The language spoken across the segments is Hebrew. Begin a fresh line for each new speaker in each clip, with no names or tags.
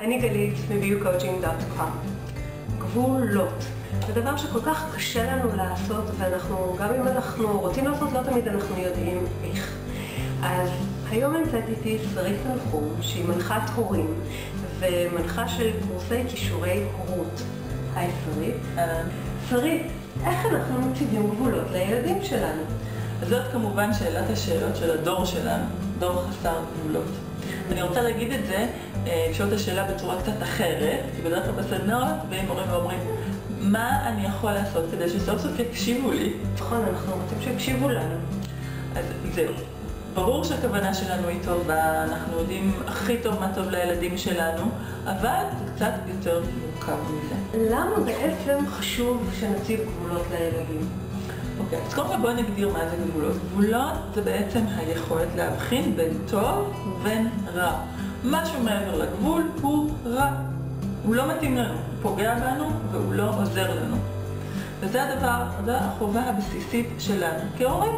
אני גלית מ-viewcoaching.com. גבולות. זה דבר שכל כך קשה לנו לעשות, ואנחנו, גם אם אנחנו רוצים לעשות, לא תמיד אנחנו יודעים איך. אז היום נמצאת איתי שרית מנחום, שהיא מנחת הורים, ומנחה של קורסי כישורי הורות. היי שרית. שרית, איך אנחנו מציבים גבולות לילדים שלנו?
אז זאת כמובן שאלת השאלות של הדור שלנו, דור חסר גבולות. אני רוצה להגיד את זה, לשאול את השאלה בצורה קצת אחרת, כי בדרך כלל בסדנאות באים הורים ואומרים, מה אני יכול לעשות כדי שסוף סוף יקשיבו לי?
נכון, אנחנו רוצים שיקשיבו לנו.
אז זהו. ברור שהכוונה שלנו היא טובה, אנחנו יודעים הכי טוב מה טוב לילדים שלנו, אבל זה קצת יותר מורכב מזה.
למה בעצם חשוב שנציב גבולות לילדים?
אוקיי, אז קודם כל בואו נגדיר מה זה גבולות. גבולות זה בעצם היכולת להבחין בין טוב ובין רע. משהו מעבר לגבול הוא רע. הוא לא מתאים לנו, הוא פוגע בנו והוא לא עוזר לנו. וזה הדבר, זו החובה הבסיסית שלנו כהורים.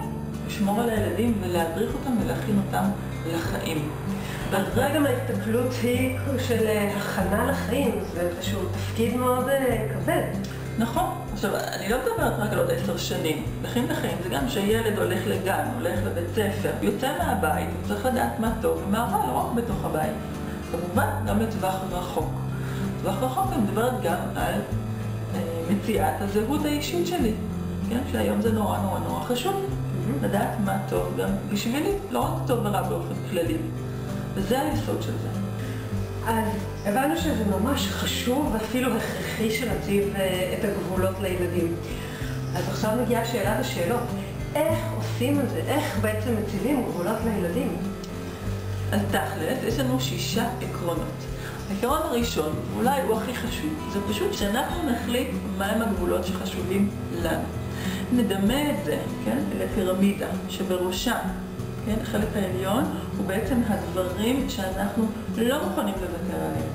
לשמור על הילדים ולהדריך אותם ולהכין אותם לחיים.
גם ההסתכלות היא של הכנה לחיים, זה איזשהו תפקיד מאוד כבד.
נכון. עכשיו, אני לא מדברת רק על עוד 10 שנים. להכין לחיים זה גם שילד הולך לגן, הולך לבית ספר, יוצא מהבית, הוא צריך לדעת מה טוב ומה רע, לא רק בתוך הבית. כמובן, גם לטווח רחוק. לטווח רחוק אני מדברת גם על מציאת הזהות האישית שלי. כן? שהיום זה נורא נורא נורא חשוב. לדעת מה טוב גם בשבילי, לא רק טוב ורע באופן כללי. וזה היסוד של זה.
אז הבנו שזה ממש חשוב ואפילו הכרחי שנציב את הגבולות לילדים. אז עכשיו מגיעה שאלת השאלות. איך עושים את זה? איך בעצם מציבים גבולות לילדים?
אז תכלס, יש לנו 6 עקרונות. העיקרון הראשון, אולי הוא הכי חשוב, זה פשוט שאנחנו נחליט מהם הגבולות שחשובים לנו. נדמה את זה, כן, לפירמידה שבראשה, כן, החלק העליון הוא בעצם הדברים שאנחנו לא מוכנים לוותר עליהם.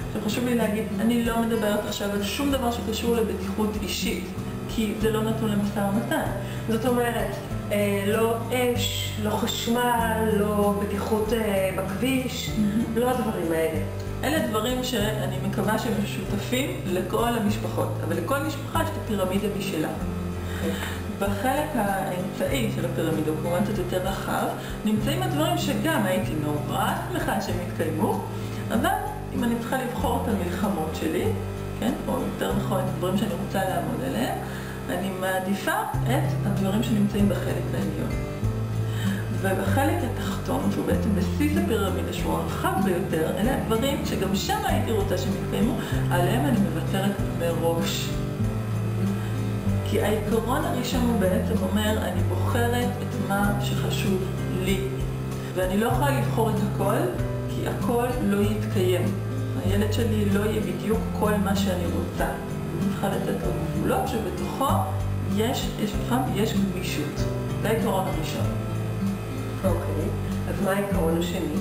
עכשיו חשוב לי להגיד, אני לא מדברת עכשיו על שום דבר שקשור לבטיחות אישית, כי זה לא נתון למשא ומתן.
זאת אומרת, לא אש, לא חשמל, לא בטיחות בכביש, לא הדברים האלה.
אלה דברים שאני מקווה שהם משותפים לכל המשפחות, אבל לכל משפחה יש את הפירמידה משלה. בחלק האמצעי של הפירמידה, הוא כמובן קצת יותר רחב, נמצאים הדברים שגם הייתי נורא שמחה שהם יתקיימו, אבל אם אני צריכה לבחור את המלחמות שלי, כן, או יותר נכון את הדברים שאני רוצה לעמוד עליהם, אני מעדיפה את הדברים שנמצאים בחלק העליון. ובחלק התחתון, שהוא בעצם בסיס הפירמידה, שהוא הרחב ביותר, אלה הדברים שגם שם הייתי רוצה שהם יתקיימו, עליהם אני מוותרת מראש. כי העיקרון הראשון הוא בעצם אומר, אני בוחרת את מה שחשוב לי. ואני לא יכולה לבחור את הכל, כי הכל לא יתקיים. הילד שלי לא יהיה בדיוק כל מה שאני רוצה. אני צריכה לתת לו גבולות שבתוכו יש גמישות. זה העיקרון הראשון.
אוקיי, אז מה העיקרון השני?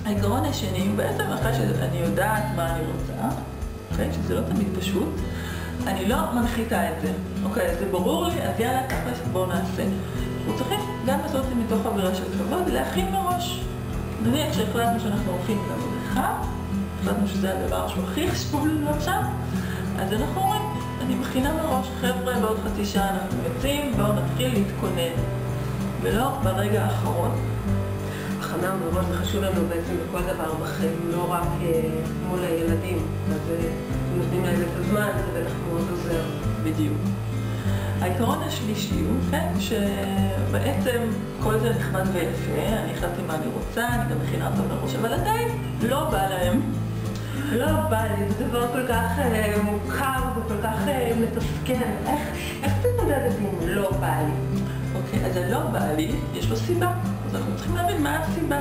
העיקרון השני הוא בעצם אחרי שאני יודעת מה אני רוצה, אוקיי? שזה לא תמיד פשוט. אני לא מנחיתה את זה. אוקיי, זה ברור לי, אז יאללה, תכלס, בואו נעשה. אנחנו צריכים גם לעשות את זה מתוך אווירה של כבוד, להכין מראש. נניח שהחלטנו שאנחנו הולכים למדריכה, החלטנו שזה הדבר שהוא הכי חשוב לנו עכשיו, אז אנחנו אומרים, אני מכינה מראש, חבר'ה, בעוד חצי שעה אנחנו יוצאים, בואו נתחיל להתכונן. ולא ברגע האחרון.
הכנה מראש זה חשוב לנו בעצם בכל דבר בחיים, לא רק מול הילדים. אז נותנים להם את הזמן, זה בטח מאוד עוזר.
בדיוק. העיקרון השלישי הוא, כן, שבעצם כל זה נחמד ויפה, אני החלטתי מה אני רוצה, אני גם מכינה אותו מראש, אבל עדיין לא בא להם.
לא בא לי, זה דבר כל כך מוכר וכל כך מתסכל. איך תתמודדת אם לא בא לי?
אוקיי, אז הלא בא לי, יש לו סיבה. אז אנחנו צריכים להבין מה הסיבה.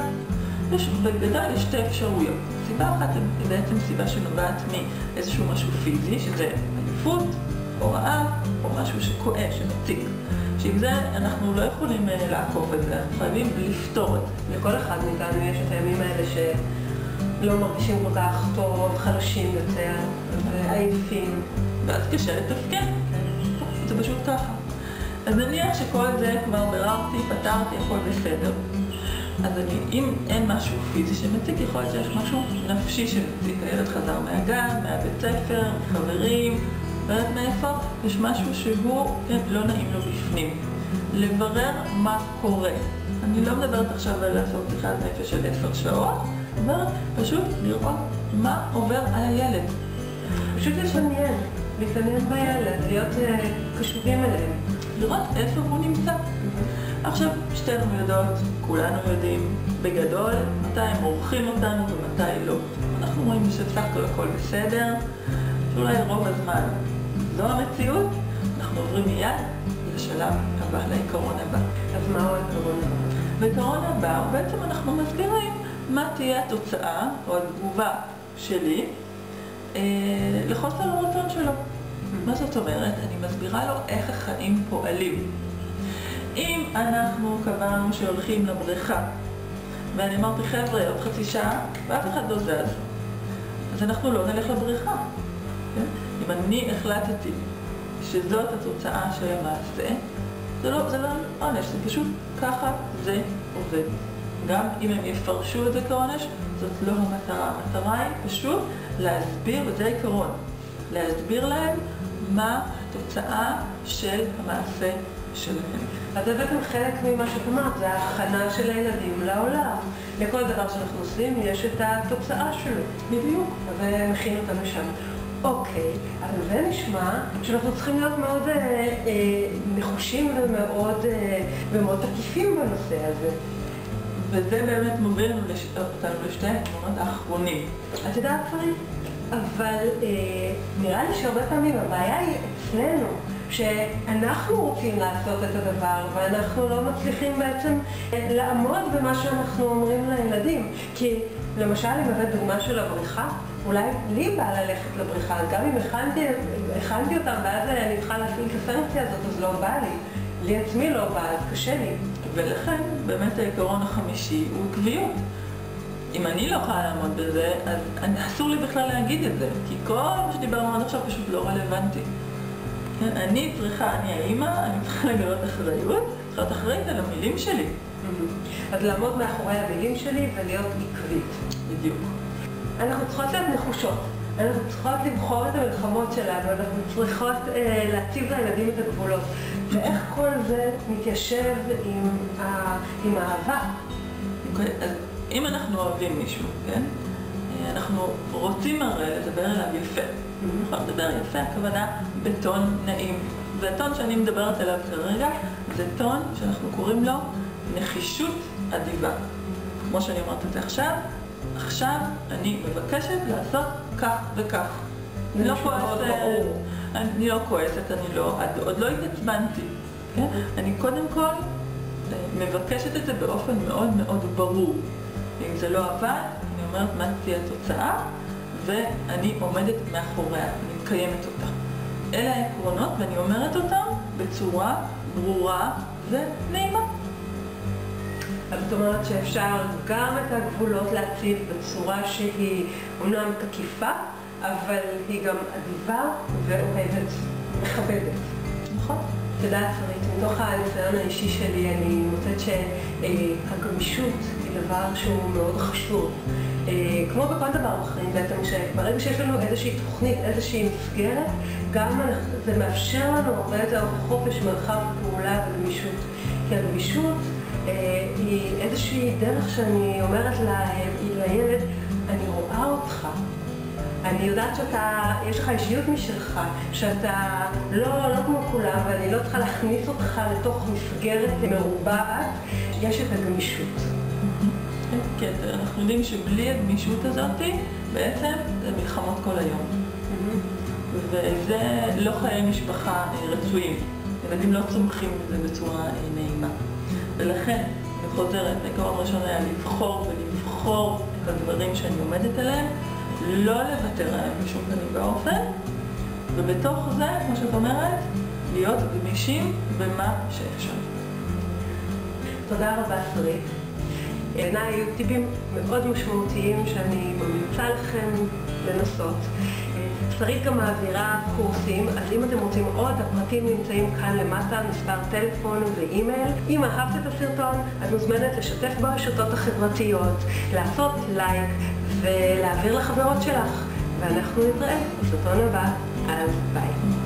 בגדול יש 2 אפשרויות. סיבה אחת היא בעצם סיבה שנובעת מאיזשהו משהו פיזי, שזה עייפות, או רעב, או משהו שכואב, שמציק. שעם זה אנחנו לא יכולים לעקוף את זה, אנחנו חייבים לפתור את זה.
לכל אחד מאיתנו יש את הימים האלה שלא מרגישים כל כך טוב, חלשים יותר, עייפים.
ואז קשה לתפקד. זה פשוט ככה. אז נניח שכל זה כבר ביררתי, פתרתי, הכל בסדר. אז אם אין משהו פיזי שמציק, יכול להיות שיש משהו נפשי שמציק. הילד חזר מהגן, מהבית ספר, חברים, לא יודעת מאיפה, יש משהו שהוא לא נעים לו בפנים. לברר מה קורה. אני לא מדברת עכשיו על לעשות שיחת נפש של 10 שעות, אבל פשוט לראות מה עובר על הילד.
פשוט להתעניין בילד, להיות קשובים אליהם.
לראות איפה הוא נמצא. עכשיו, שתינו יודעות, כולנו יודעים בגדול מתי הם עורכים אותנו ומתי לא. אנחנו רואים שסך הכל בסדר, שאולי רוב הזמן זו המציאות, אנחנו עוברים מיד לשלב הבא, לעיקרון הבא.
אז מהו העיקרון הבא?
בעיקרון הבא, בעצם אנחנו מסבירים מה תהיה התוצאה או התגובה שלי לחוסר הרצון שלו. מה זאת אומרת? אני מסבירה לו איך החיים פועלים. אם אנחנו קבענו שהולכים לבריכה, ואני אמרתי, חבר'ה, עוד חצי שעה, ואף אחד לא זז, אז אנחנו לא נלך לבריכה. כן? אם אני החלטתי שזאת התוצאה של המעשה, זה לא עונש, זה פשוט ככה זה עובד. גם אם הם יפרשו את זה כעונש, זאת לא המטרה. המטרה היא פשוט להסביר, וזה העיקרון, להסביר להם מה התוצאה של המעשה שלהם.
אז זה בעצם חלק ממה שאת אמרת, זה ההכנה של הילדים לעולם. לכל דבר שאנחנו עושים יש את התוצאה שלו.
בדיוק.
ומכין אותנו שם. אוקיי, אבל זה נשמע שאנחנו צריכים להיות מאוד נחושים ומאוד תקיפים בנושא הזה.
וזה באמת מוביל אותנו לשתי העקרונות האחרונים.
את יודעת דברים? אבל נראה לי שהרבה פעמים הבעיה היא אצלנו, שאנחנו רוצים לעשות את הדבר ואנחנו לא מצליחים בעצם לעמוד במה שאנחנו אומרים לילדים. כי למשל, אם הבאת דוגמה של הבריכה, אולי לי בא ללכת לבריכה, גם אם הכנתי אותם ואז אני צריכה להפעיל את הסנקציה הזאת, אז לא בא לי. לי עצמי לא בא, אז קשה לי.
ולכן באמת העיקרון החמישי הוא עקביות. אם אני לא יכולה לעמוד בזה, אז אסור לי בכלל להגיד את זה, כי כל מה שדיברנו עד עכשיו פשוט לא רלוונטי. אני האמא, אני צריכה לגלות אחריות, צריכה להיות אחראית על המילים שלי.
אז לעמוד מאחורי המילים שלי ולהיות עקבית.
בדיוק.
אנחנו צריכות להיות נחושות. אנחנו צריכות לבחור את המלחמות שלנו, אנחנו צריכות להציב לילדים את הגבולות. ואיך כל זה מתיישב עם האהבה?
אז אם אנחנו אוהבים מישהו, כן? אנחנו רוצים הרי לדבר אליו יפה. אנחנו לדבר יפה, הכוונה בטון נעים. והטון שאני מדברת עליו כרגע, זה טון שאנחנו קוראים לו נחישות אדיבה. כמו שאני אומרת את זה עכשיו אני מבקשת לעשות כך וכך. אני לא כועסת, עוד לא התעצבנתי. אני קודם כל מבקשת את זה באופן מאוד מאוד ברור. אם זה לא עבד, אני אומרת מה תהיה התוצאה, ואני עומדת מאחוריה, אני מקיימת אותה. אלה העקרונות, ואני אומרת אותם בצורה ברורה ונעימה.
אז זאת אומרת שאפשר גם את הגבולות להציב בצורה שהיא אומנם תקיפה, אבל היא גם אדיבה ואוהבת, מכבדת.
נכון.
את יודעת, מתוך הניסיון האישי שלי, אני מוצאת שהגמישות היא דבר שהוא מאוד חשוב. כמו בכל דבר בחיים בעצם, שברגע שיש לנו איזושהי תוכנית, איזושהי מסגרת, גם זה מאפשר לנו הרבה יותר חופש, מרחב פעולה וגמישות. כי הגמישות היא איזושהי דרך שאני אומרת לילד, אני רואה אותך. אני יודעת שיש לך אישיות משלך, שאתה לא כמו כולם, ואני לא צריכה להכניס אותך לתוך מסגרת מרובעת, יש את הגמישות.
כן, אנחנו יודעים שבלי הגמישות הזאת, בעצם זה מלחמות כל היום. וזה לא חיי משפחה רצויים. ילדים לא צומחים בזה בצורה נעימה. ולכן, אני חוזרת, העיקרון הראשון היה לבחור את הדברים שאני עומדת עליהם, לא לוותר עליהם בשום פנים ואופן, ובתוך זה, כמו שאת אומרת, להיות גמישים במה שאפשר.
תודה רבה, שרית. בעיניי היו טיפים מאוד משמעותיים שאני ממליצה לכם לנסות. שרית גם מעבירה קורסים, אז אם אתם רוצים עוד, הפרטים נמצאים כאן למטה, מספר טלפון ואימייל. אם אהבת את הסרטון, את מוזמנת לשתף ברשתות החברתיות, לעשות לייק ולהעביר לחברות שלך. ואנחנו נתראה בסרטון הבא, אז ביי.